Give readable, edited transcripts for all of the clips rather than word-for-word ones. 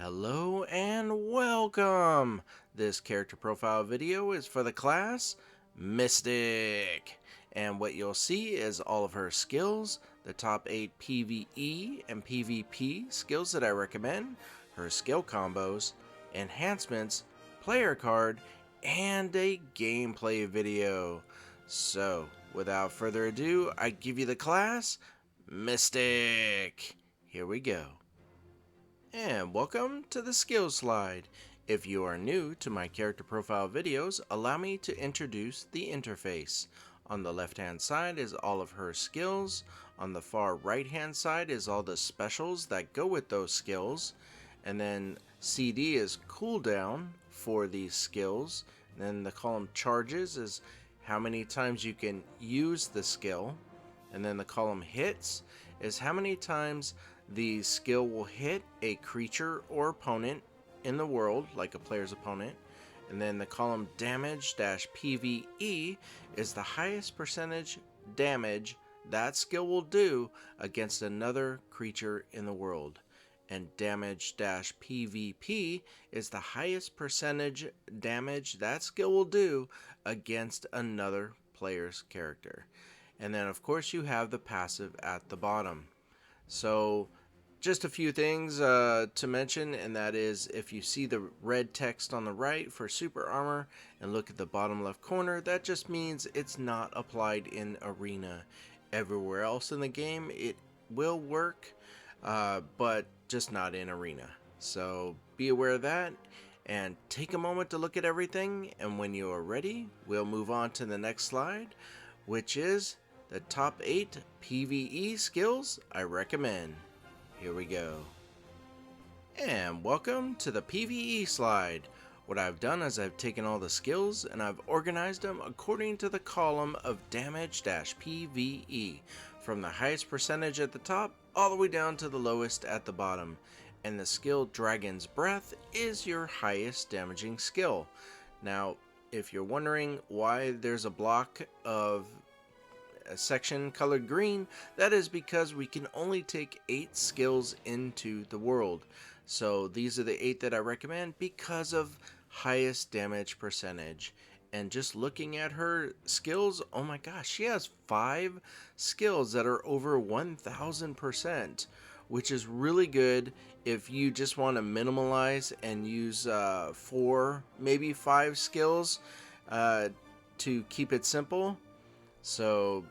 Hello and welcome! This character profile video is for the class Mystic. And what you'll see is all of her skills, the top 8 PVE and PVP skills that I recommend, her skill combos, enhancements, player card, and a gameplay video. So, without further ado, I give you the class Mystic. Here we go. And welcome to the skills slide. If you are new to my character profile videos, allow me to introduce the interface. On the left hand side is all of her skills. On the far right hand side is all the specials that go with those skills. And then CD is cooldown for these skills. And then the column charges is how many times you can use the skill. And then the column hits is how many times the skill will hit a creature or opponent in the world, like a player's opponent. And then the column damage -PVE is the highest percentage damage that skill will do against another creature in the world. And damage -PVP is the highest percentage damage that skill will do against another player's character. And then of course you have the passive at the bottom. So just a few things to mention, and that is if you see the red text on the right for super armor and look at the bottom left corner, that just means it's not applied in arena. Everywhere else in the game it will work, but just not in arena. So be aware of that and take a moment to look at everything, and when you are ready, we'll move on to the next slide, which is the top 8 PvE skills I recommend. Here we go. And welcome to the PvE slide. What I've done is I've taken all the skills and I've organized them according to the column of damage -PVE, from the highest percentage at the top all the way down to the lowest at the bottom. And the skill Dragon's Breath is your highest damaging skill. Now, if you're wondering why there's a block of a section colored green, that is because we can only take 8 skills into the world. So these are the 8 that I recommend because of highest damage percentage. And just looking at her skills, oh my gosh, she has 5 skills that are over 1000%, which is really good if you just want to minimalize and use 4, maybe 5 skills to keep it simple. So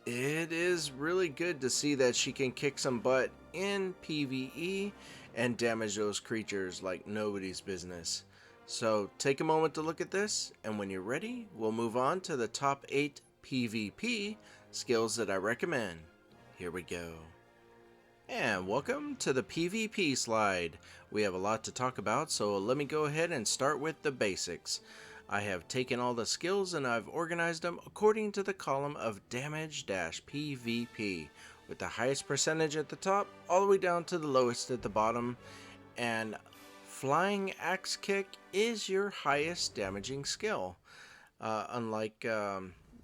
it is really good to see that she can kick some butt in PvE and damage those creatures like nobody's business. So take a moment to look at this, and when you're ready, we'll move on to the top 8 PvP skills that I recommend. Here we go. And welcome to the PvP slide. We have a lot to talk about, so let me go ahead and start with the basics. I have taken all the skills and I've organized them according to the column of damage -PVP, with the highest percentage at the top all the way down to the lowest at the bottom. And Flying Axe Kick is your highest damaging skill, unlike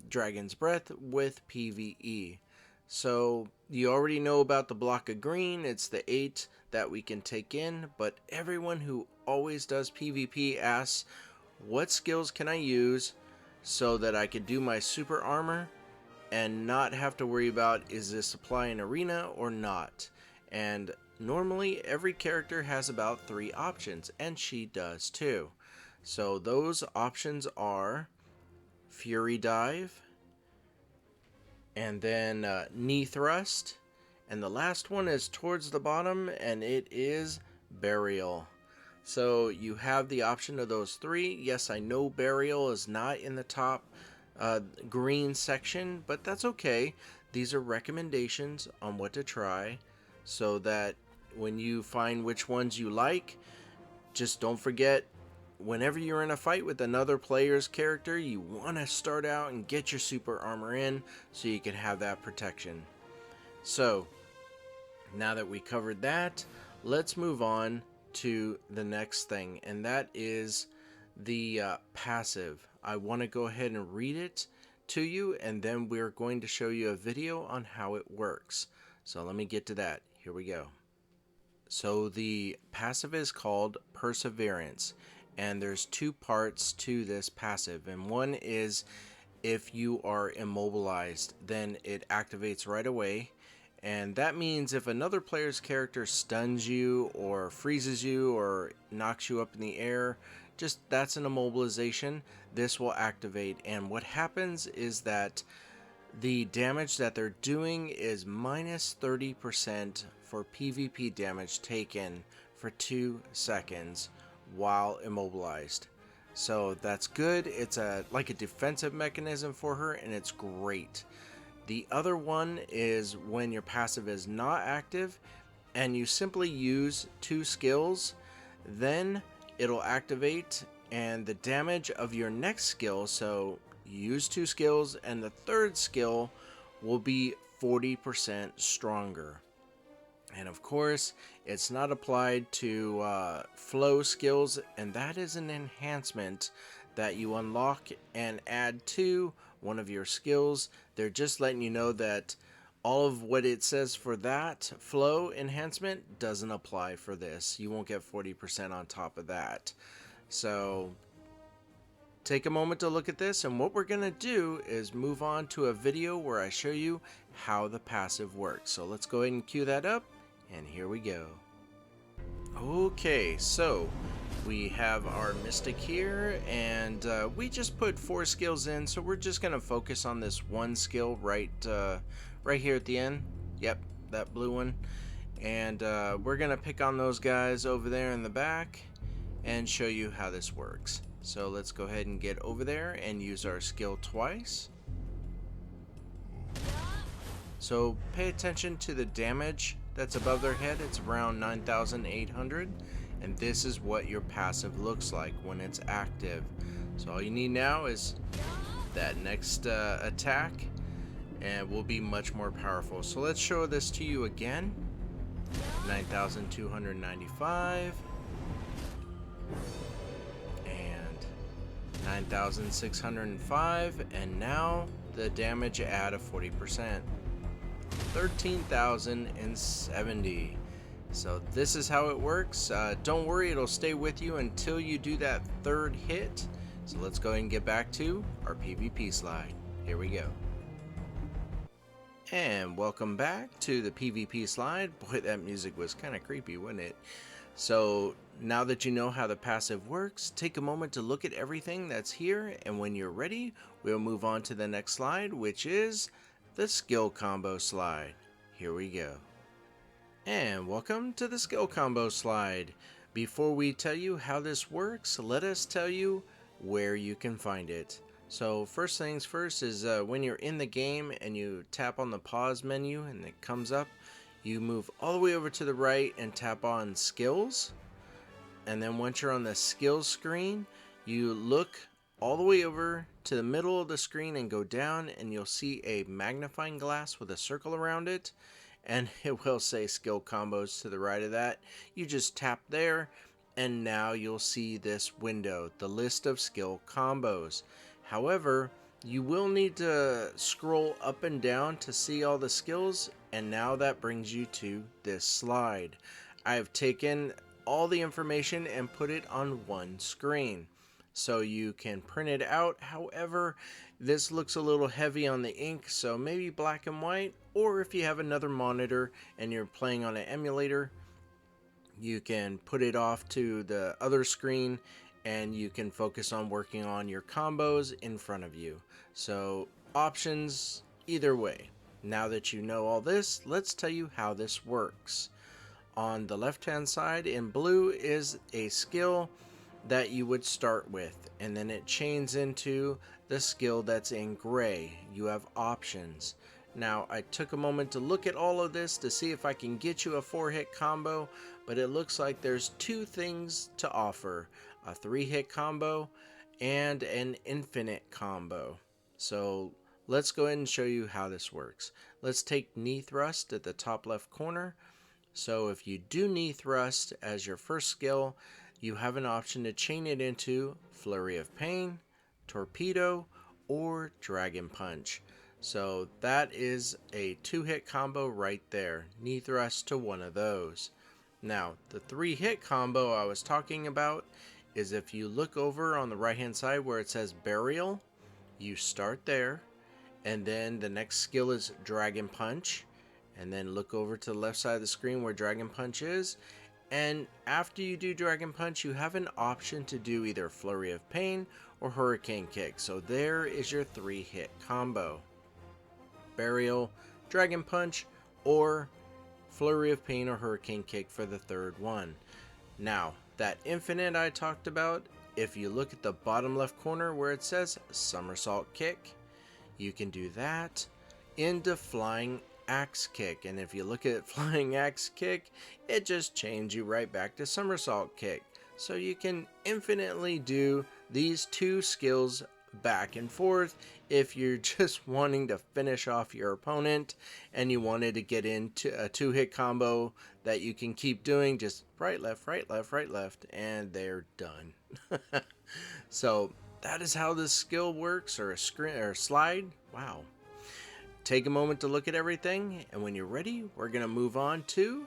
Dragon's Breath with PvE. So you already know about the block of green. It's the 8 that we can take in, but everyone who always does PvP asks, what skills can I use so that I can do my super armor and not have to worry about, is this apply in arena or not? And normally every character has about 3 options, and she does too. So those options are Fury Dive, and then Knee Thrust, and the last one is towards the bottom, and it is Burial. So you have the option of those 3. Yes, I know Burial is not in the top green section, but that's okay. These are recommendations on what to try, so that when you find which ones you like, just don't forget, whenever you're in a fight with another player's character, you want to start out and get your super armor in so you can have that protection. So now that we covered that, let's move on to the next thing, and that is the passive. I want to go ahead and read it to you, and then we're going to show you a video on how it works. So let me get to that. Here we go. So the passive is called Perseverance, and there's two parts to this passive, and one is if you are immobilized, then it activates right away. And that means if another player's character stuns you or freezes you or knocks you up in the air, just that's an immobilization, this will activate. And what happens is that the damage that they're doing is minus 30% for PvP damage taken for 2 seconds while immobilized. So that's good. It's like a defensive mechanism for her, and it's great. The other one is when your passive is not active and you simply use 2 skills, then it'll activate and the damage of your next skill, so you use 2 skills and the third skill will be 40% stronger. And of course, it's not applied to flow skills, and that is an enhancement that you unlock and add to one of your skills. They're just letting you know that all of what it says for that flow enhancement doesn't apply for this. You won't get 40% on top of that. So take a moment to look at this, and what we're going to do is move on to a video where I show you how the passive works. So let's go ahead and cue that up, and here we go. Okay, so we have our Mystic here, and we just put 4 skills in, so we're just going to focus on this one skill right here at the end. Yep, that blue one. And we're going to pick on those guys over there in the back and show you how this works. So let's go ahead and get over there and use our skill twice. So pay attention to the damage that's above their head. It's around 9,800, and this is what your passive looks like when it's active. So all you need now is that next attack, and will be much more powerful. So let's show this to you again. 9,295 and 9,605, and now the damage add of 40%. 13,070. So this is how it works. Don't worry, it'll stay with you until you do that third hit. So let's go ahead and get back to our PvP slide. Here we go. And welcome back to the PvP slide. Boy, that music was kind of creepy, wasn't it? So now that you know how the passive works, take a moment to look at everything that's here, and when you're ready, we'll move on to the next slide, which is the skill combo slide. Here we go. And welcome to the skill combo slide. Before we tell you how this works, let us tell you where you can find it. So first things first is when you're in the game and you tap on the pause menu and it comes up, you move all the way over to the right and tap on skills. And then once you're on the skills screen, you look all the way over to the middle of the screen and go down, and you'll see a magnifying glass with a circle around it, and it will say skill combos to the right of that. You just tap there, and now you'll see this window, the list of skill combos. However, you will need to scroll up and down to see all the skills, and now that brings you to this slide. I have taken all the information and put it on one screen, so you can print it out. However, this looks a little heavy on the ink, so maybe black and white, or if you have another monitor and you're playing on an emulator, you can put it off to the other screen and you can focus on working on your combos in front of you. So options either way. Now that you know all this, let's tell you how this works. On the left hand side in blue is a skill that you would start with, and then it chains into the skill that's in gray. You have options. Now I took a moment to look at all of this to see if I can get you a 4-hit combo, but it looks like there's 2 things to offer: a 3-hit combo and an infinite combo. So let's go ahead and show you how this works. Let's take knee thrust at the top left corner. So if you do knee thrust as your first skill, you have an option to chain it into Flurry of Pain, Torpedo, or Dragon Punch. So that is a 2-hit combo right there. Knee thrust to one of those. Now, the 3-hit combo I was talking about is if you look over on the right hand side where it says Burial, you start there, and then the next skill is Dragon Punch, and then look over to the left side of the screen where Dragon Punch is, and after you do Dragon Punch, you have an option to do either Flurry of Pain or Hurricane Kick. So there is your 3-hit combo. Burial, Dragon Punch, or Flurry of Pain or Hurricane Kick for the third one. Now, that infinite I talked about, if you look at the bottom left corner where it says Somersault Kick, you can do that into Flying Axe Kick. And if you look at Flying Axe Kick, it just changes you right back to Somersault Kick. So you can infinitely do these two skills back and forth if you're just wanting to finish off your opponent and you wanted to get into a 2-hit combo that you can keep doing, just right, left, right, left, right, left, and they're done. So that is how this skill works, or a screen or a slide. Wow. Take a moment to look at everything, and when you're ready, we're going to move on to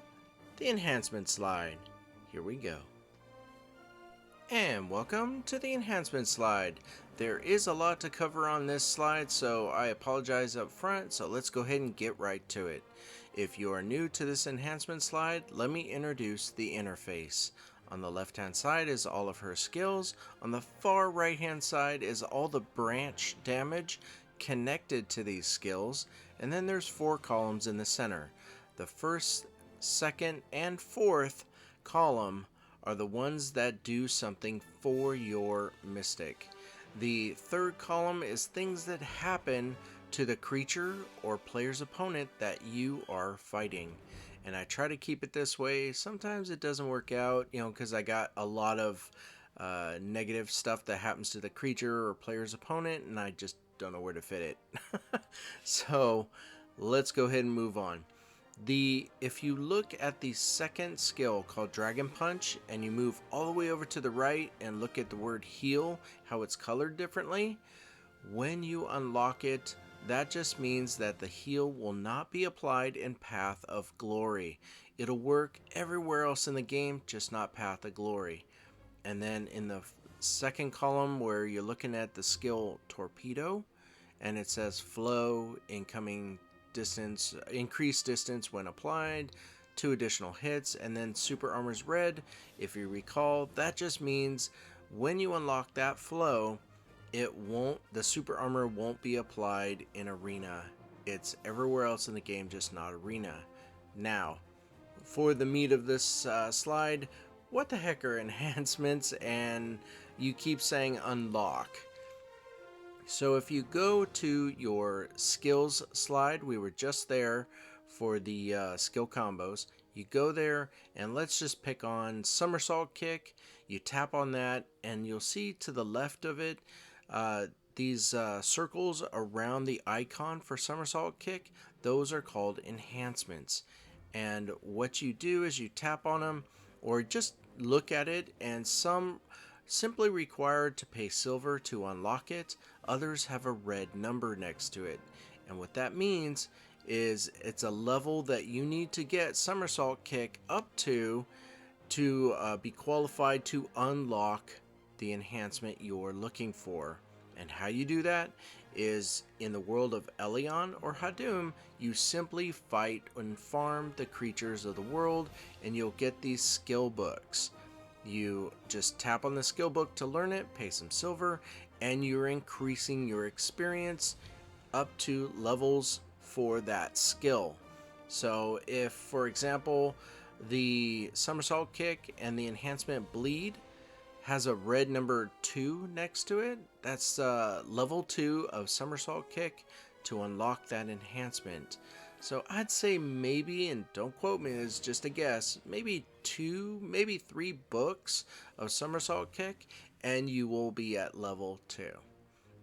the enhancement slide. Here we go. And welcome to the enhancement slide. There is a lot to cover on this slide, so I apologize up front, so let's go ahead and get right to it. If you are new to this enhancement slide, let me introduce the interface. On the left hand side is all of her skills. On the far right hand side is all the branch damage connected to these skills, and then there's 4 columns in the center. The first, second, and fourth column are the ones that do something for your mystic. The third column is things that happen to the creature or player's opponent that you are fighting. And I try to keep it this way. Sometimes it doesn't work out, because I got a lot of negative stuff that happens to the creature or player's opponent, and I just don't know where to fit it. So let's go ahead and move on. If you look at the second skill called Dragon Punch, and you move all the way over to the right and look at the word heal, how it's colored differently, when you unlock it, that just means that the heal will not be applied in Path of Glory. It'll work everywhere else in the game, just not Path of Glory. And then in the second column where you're looking at the skill Torpedo, and it says flow, incoming distance, increased distance when applied, 2 additional hits, and then super armor's red. If you recall, that just means when you unlock that flow, the super armor won't be applied in arena. It's everywhere else in the game, just not arena. Now, for the meat of this slide, what the heck are enhancements? And you keep saying unlock. So if you go to your skills slide, we were just there for the skill combos. You go there and let's just pick on Somersault Kick. You tap on that and you'll see to the left of it these circles around the icon for Somersault Kick. Those are called enhancements. And what you do is you tap on them or just look at it, and some simply required to pay silver to unlock it. Others have a red number next to it. And what that means is it's a level that you need to get Somersault Kick up to be qualified to unlock the enhancement you're looking for. And how you do that is in the world of Elion or Hadum, you simply fight and farm the creatures of the world, and you'll get these skill books. You just tap on the skill book to learn it, pay some silver, and you're increasing your experience up to levels for that skill. So if, for example, the Somersault Kick and the enhancement Bleed has a red number 2 next to it, that's level 2 of Somersault Kick to unlock that enhancement. So I'd say maybe, and don't quote me, it's just a guess, maybe 2, maybe 3 books of Somersault Kick, and you will be at level 2.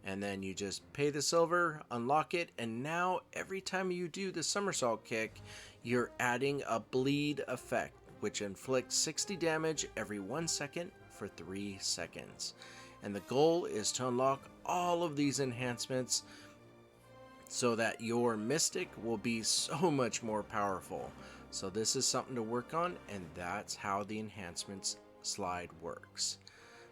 And then you just pay the silver, unlock it, and now every time you do the Somersault Kick, you're adding a bleed effect, which inflicts 60 damage every 1 second for 3 seconds. And the goal is to unlock all of these enhancements so that your mystic will be so much more powerful. So this is something to work on, and that's how the enhancements slide works.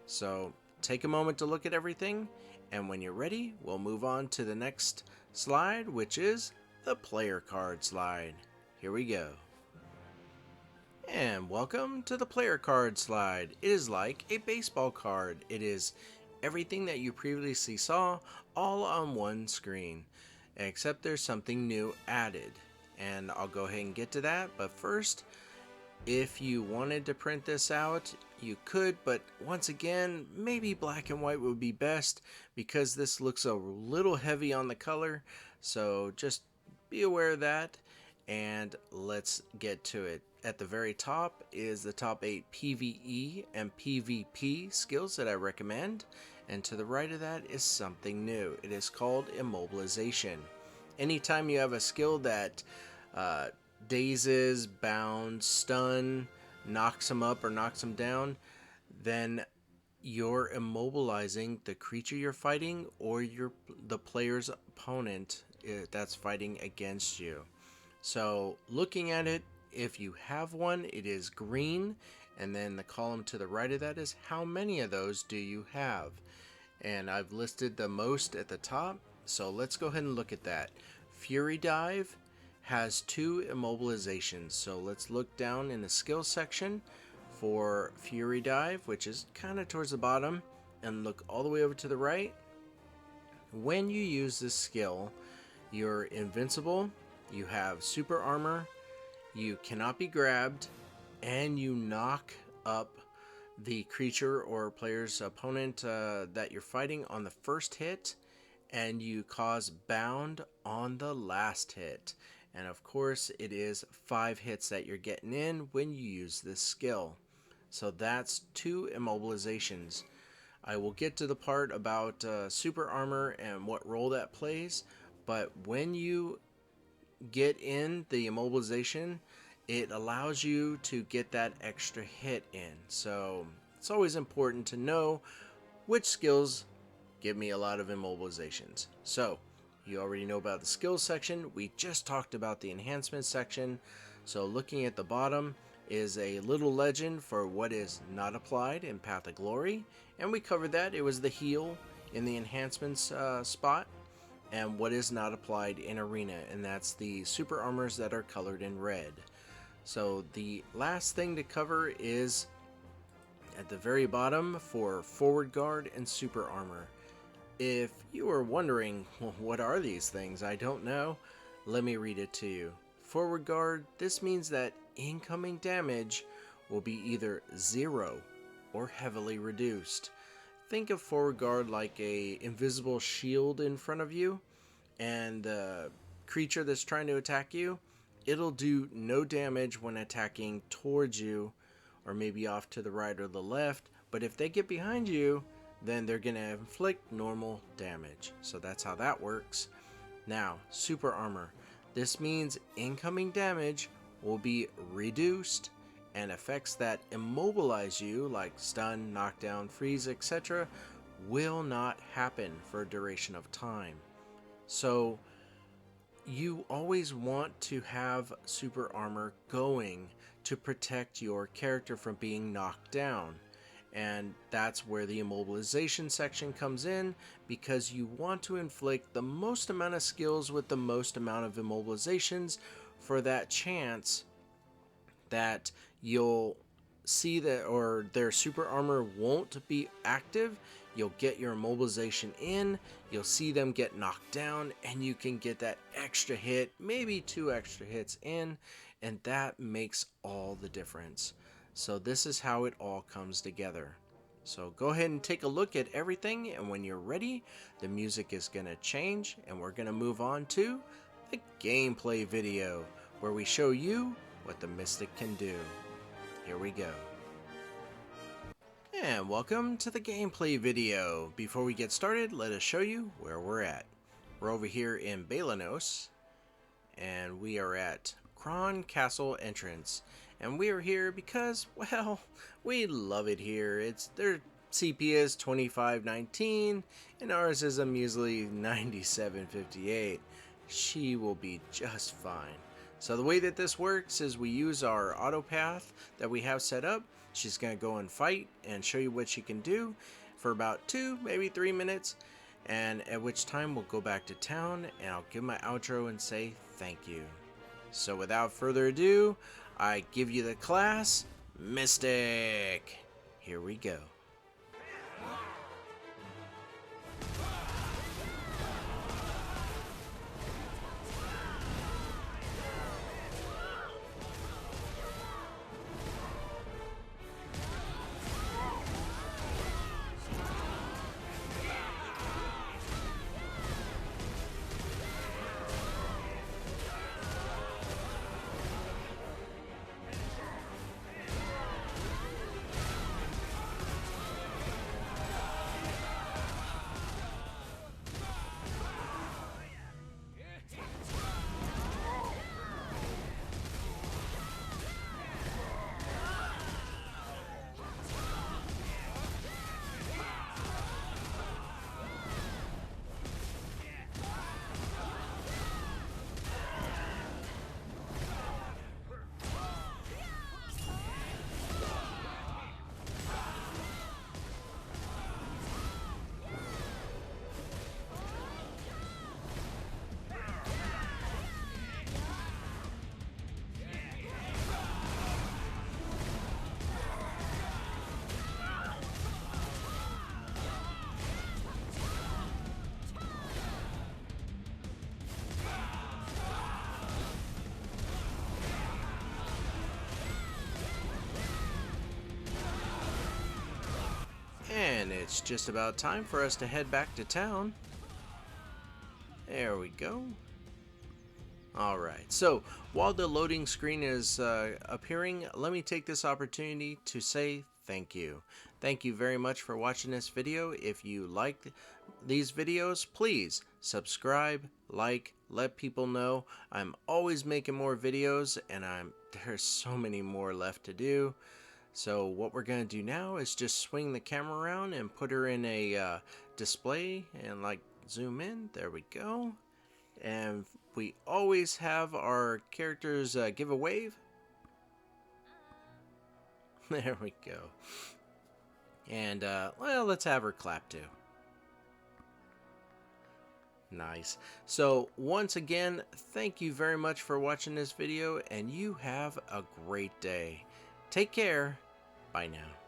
So take a moment to look at everything, and when you're ready, we'll move on to the next slide, which is the player card slide. Here we go. And welcome to the player card slide. It is like a baseball card. It is everything that you previously saw all on one screen, except there's something new added. And I'll go ahead and get to that, but first, if you wanted to print this out, you could, but once again, maybe black and white would be best because this looks a little heavy on the color, so just be aware of that, and let's get to it. At the very top is the top 8 PVE and PVP skills that I recommend, and to the right of that is something new. It is called Immobilization. Anytime you have a skill that dazes, bounds, stun, knocks them up or knocks them down, then you're immobilizing the creature you're fighting or the player's opponent that's fighting against you. So looking at it, if you have one, it is green, and then the column to the right of that is how many of those do you have. And I've listed the most at the top, so let's go ahead and look at that. Fury Dive has 2 immobilizations, so let's look down in the skill section for Fury Dive, which is kind of towards the bottom, and look all the way over to the right. When you use this skill, you're invincible, you have super armor, you cannot be grabbed, and you knock up the creature or player's opponent that you're fighting on the first hit, and you cause bound on the last hit. And of course, it is 5 hits that you're getting in when you use this skill. So that's 2 immobilizations. I will get to the part about super armor and what role that plays, but when you get in the immobilization, it allows you to get that extra hit in. So it's always important to know which skills give me a lot of immobilizations. So you already know about the skills section. We just talked about the enhancement section. So looking at the bottom is a little legend for what is not applied in Path of Glory, and we covered that. It was the heal in the enhancements spot, and what is not applied in Arena, and that's the super armors that are colored in red. So the last thing to cover is at the very bottom for forward guard and super armor. If you are wondering, well, what are these things? I don't know. Let me read it to you. Forward guard, this means that incoming damage will be either 0 or heavily reduced. Think of forward guard like a invisible shield in front of you, and the creature that's trying to attack you, it'll do no damage when attacking towards you, or maybe off to the right or the left, but if they get behind you, then they're going to inflict normal damage. So that's how that works. Now, super armor. This means incoming damage will be reduced, and effects that immobilize you, like stun, knockdown, freeze, etc., will not happen for a duration of time. So you always want to have super armor going to protect your character from being knocked down. And that's where the immobilization section comes in, because you want to inflict the most amount of skills with the most amount of immobilizations for that chance that you'll see that, or their super armor won't be active. You'll get your immobilization in, you'll see them get knocked down, and you can get that extra hit, maybe 2 extra hits in, and that makes all the difference. So this is how it all comes together. So go ahead and take a look at everything, and when you're ready, the music is going to change, and we're going to move on to the gameplay video, where we show you what the Mystic can do. Here we go. And welcome to the gameplay video. Before we get started, let us show you where we're at. We're over here in Balanos, and we are at Kron Castle entrance. And we are here because, well, we love it here. Their CP is 2519, and ours is a measly 9758. She will be just fine. So the way that this works is we use our auto path that we have set up. She's going to go and fight and show you what she can do for about 2, maybe 3 minutes. And at which time we'll go back to town and I'll give my outro and say thank you. So without further ado, I give you the class, Mystic. Here we go. And it's just about time for us to head back to town. There we go. Alright, so while the loading screen is appearing, let me take this opportunity to say thank you. Thank you very much for watching this video. If you liked these videos, please subscribe, like, let people know. I'm always making more videos and there's so many more left to do. So what we're going to do now is just swing the camera around and put her in a display and like zoom in. There we go. And we always have our characters give a wave. There we go. And well, let's have her clap too. Nice. So once again, thank you very much for watching this video and you have a great day. Take care. Bye now.